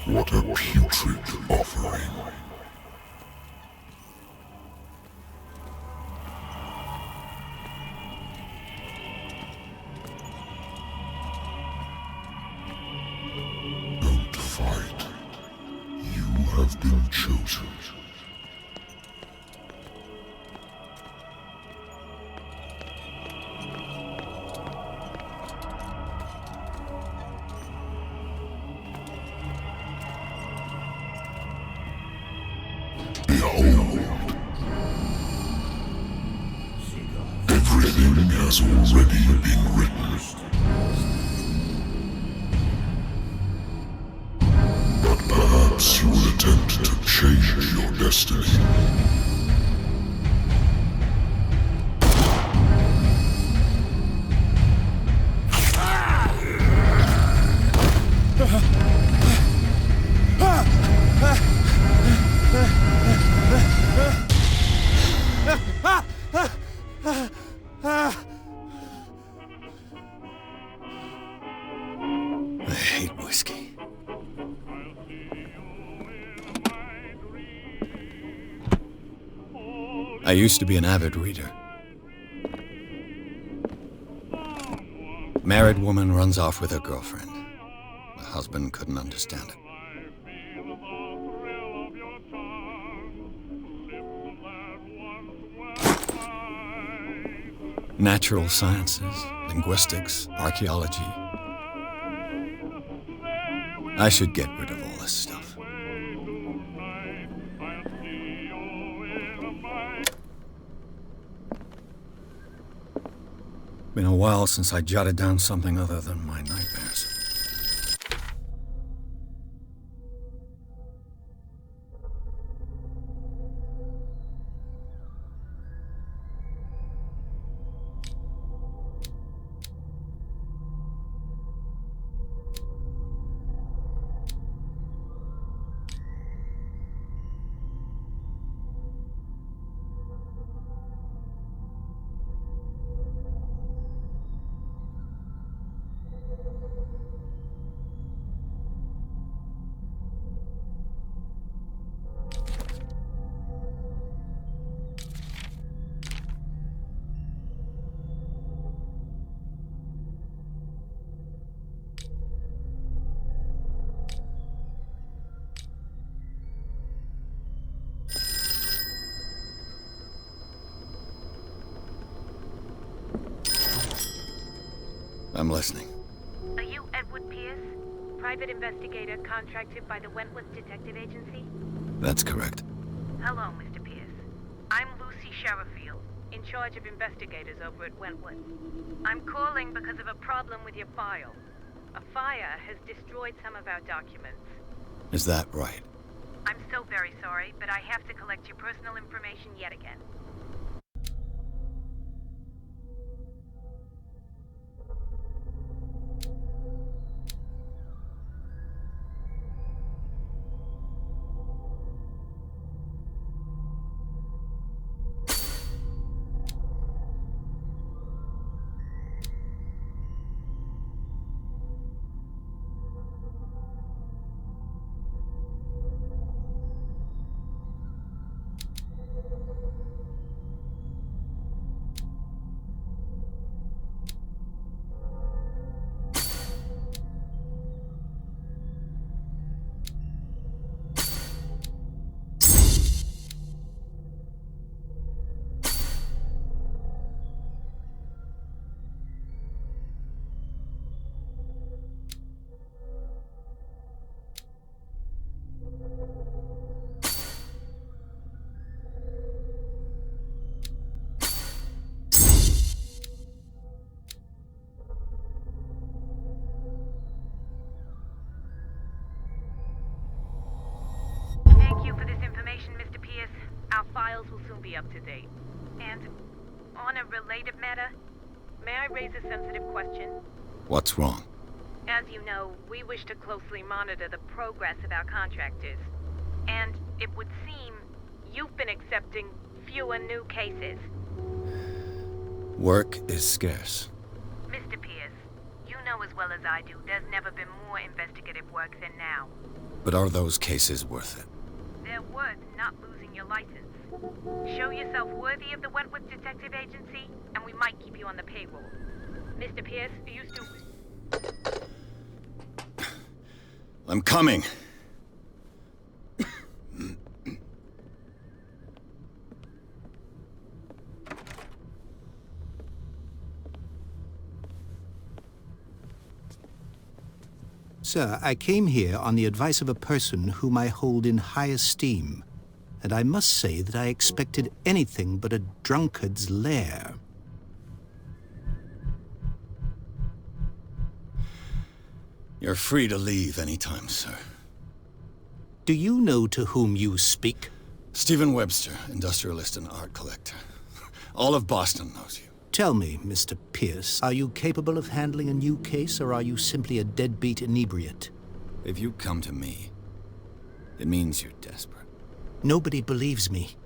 What a putrid offering. Don't fight. You have been chosen. Behold, everything has already been written. But perhaps you will attempt to change your destiny. I hate whiskey. I used to be an avid reader. Married woman runs off with her girlfriend. The husband couldn't understand it. Natural sciences, linguistics, archaeology. I should get rid of all this stuff. Been a while since I jotted down something other than my nightmares. I'm listening. Are you Edward Pierce, private investigator contracted by the Wentworth Detective Agency? That's correct. Hello, Mr. Pierce. I'm Lucy Sherifield, in charge of investigators over at Wentworth. I'm calling because of a problem with your file. A fire has destroyed some of our documents. Is that right? I'm so very sorry, but I have to collect your personal information yet again. Mr. Pierce, our files will soon be up to date. And on a related matter, may I raise a sensitive question? What's wrong? As you know, we wish to closely monitor the progress of our contractors. And it would seem you've been accepting fewer new cases. Work is scarce. Mr. Pierce, you know as well as I do, there's never been more investigative work than now. But are those cases worth it? They're worth not losing your license. Show yourself worthy of the Wentworth Detective Agency, and we might keep you on the payroll. Mr. Pierce, are you still... I'm coming. Sir, I came here on the advice of a person whom I hold in high esteem, and I must say that I expected anything but a drunkard's lair. You're free to leave anytime, sir. Do you know to whom you speak? Stephen Webster, industrialist and art collector. All of Boston knows you. Tell me, Mr. Pierce, are you capable of handling a new case, or are you simply a deadbeat inebriate? If you come to me, it means you're desperate. Nobody believes me.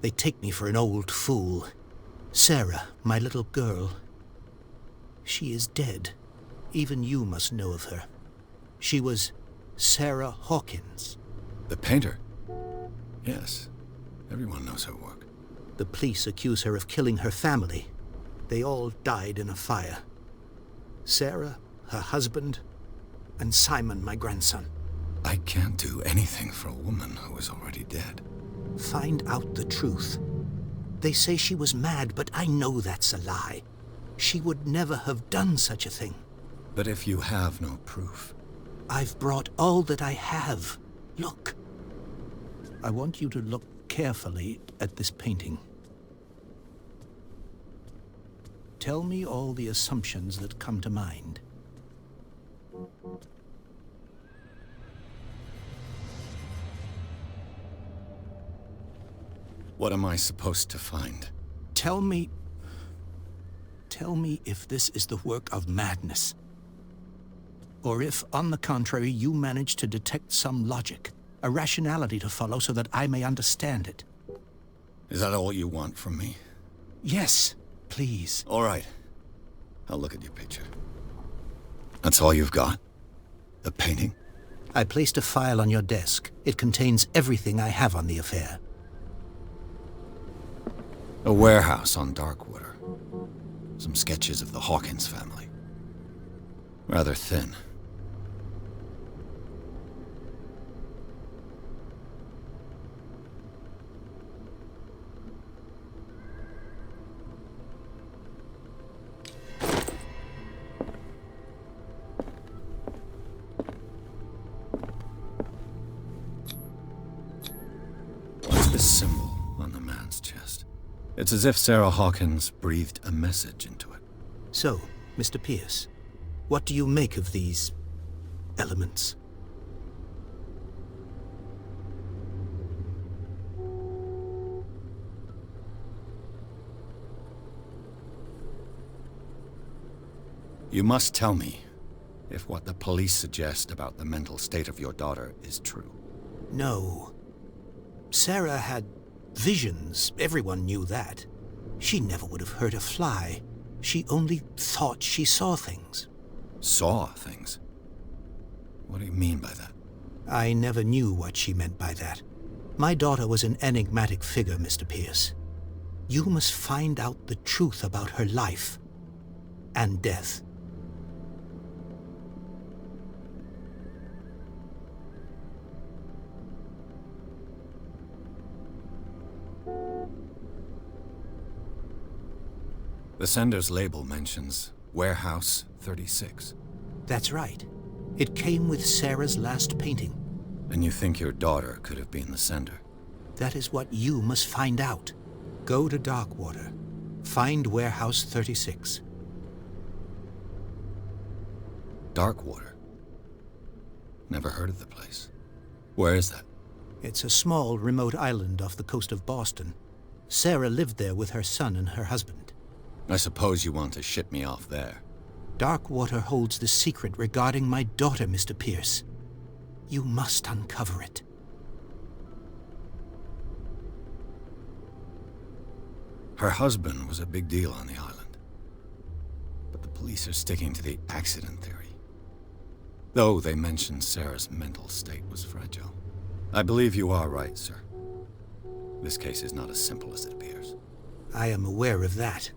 They take me for an old fool. Sarah, my little girl, she is dead. Even you must know of her. She was Sarah Hawkins. The painter? Yes. Everyone knows her work. The police accuse her of killing her family. They all died in a fire. Sarah, her husband, and Simon, my grandson. I can't do anything for a woman who is already dead. Find out the truth. They say she was mad, but I know that's a lie. She would never have done such a thing. But if you have no proof... I've brought all that I have. Look. I want you to look carefully at this painting. Tell me all the assumptions that come to mind. What am I supposed to find? Tell me if this is the work of madness. Or if, on the contrary, you manage to detect some logic, a rationality to follow so that I may understand it. Is that all you want from me? Yes, please. All right. I'll look at your picture. That's all you've got? The painting? I placed a file on your desk. It contains everything I have on the affair. A warehouse on Darkwater. Some sketches of the Hawkins family. Rather thin. What's this symbol on the man's chest? It's as if Sarah Hawkins breathed a message into it. So, Mr. Pierce, what do you make of these elements? You must tell me if what the police suggest about the mental state of your daughter is true. No. Sarah had visions. Everyone knew that. She never would have hurt a fly. She only thought she saw things. Saw things? What do you mean by that? I never knew what she meant by that. My daughter was an enigmatic figure, Mr. Pierce. You must find out the truth about her life and death. The sender's label mentions Warehouse 36. That's right. It came with Sarah's last painting. And you think your daughter could have been the sender? That is what you must find out. Go to Darkwater. Find Warehouse 36. Darkwater? Never heard of the place. Where is that? It's a small, remote island off the coast of Boston. Sarah lived there with her son and her husband. I suppose you want to ship me off there. Darkwater holds the secret regarding my daughter, Mr. Pierce. You must uncover it. Her husband was a big deal on the island. But the police are sticking to the accident theory. though they mentioned Sarah's mental state was fragile. I believe you are right, sir. This case is not as simple as it appears. I am aware of that.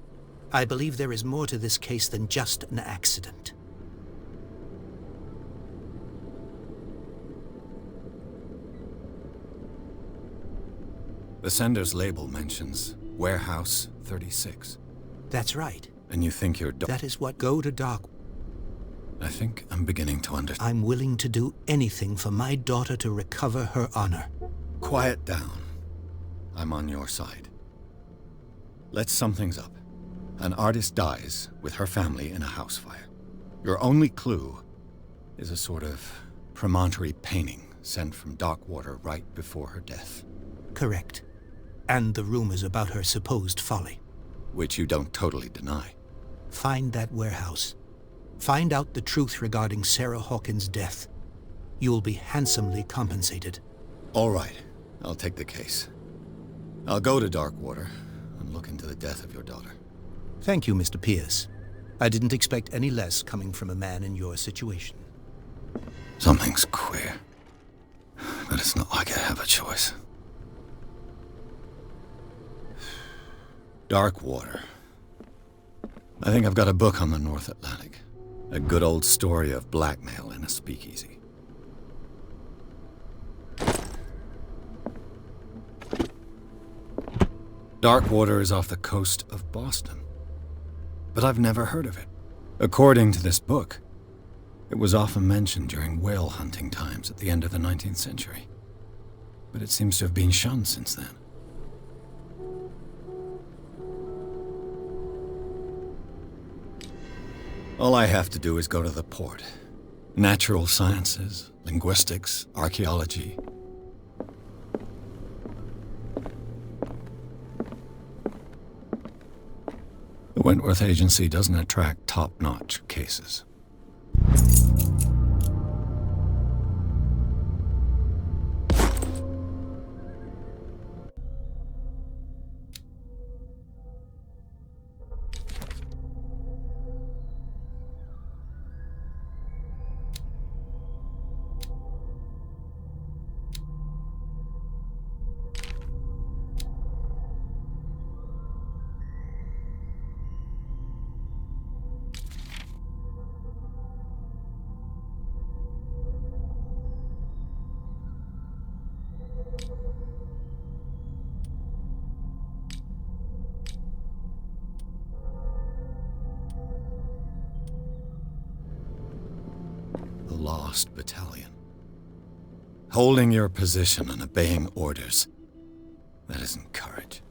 I believe there is more to this case than just an accident. The sender's label mentions Warehouse 36. That's right. And you think you're That is what Go to Dark. I think I'm beginning to understand. I'm willing to do anything for my daughter to recover her honor. Quiet down. I'm on your side. Let's sum things up. An artist dies with her family in a house fire. Your only clue is a sort of promontory painting sent from Darkwater right before her death. Correct. And the rumors about her supposed folly. Which you don't totally deny. Find that warehouse. Find out the truth regarding Sarah Hawkins' death. You'll be handsomely compensated. All right. I'll take the case. I'll go to Darkwater and look into the death of your daughter. Thank you, Mr. Pierce. I didn't expect any less coming from a man in your situation. Something's queer. But it's not like I have a choice. Darkwater. I think I've got a book on the North Atlantic. A good old story of blackmail in a speakeasy. Darkwater is off the coast of Boston. But I've never heard of it. According to this book, it was often mentioned during whale hunting times at the end of the 19th century. But it seems to have been shunned since then. All I have to do is go to the port. Natural sciences, linguistics, archaeology. The Wentworth Agency doesn't attract top-notch cases. The Lost Battalion. Holding your position and obeying orders. That isn't courage.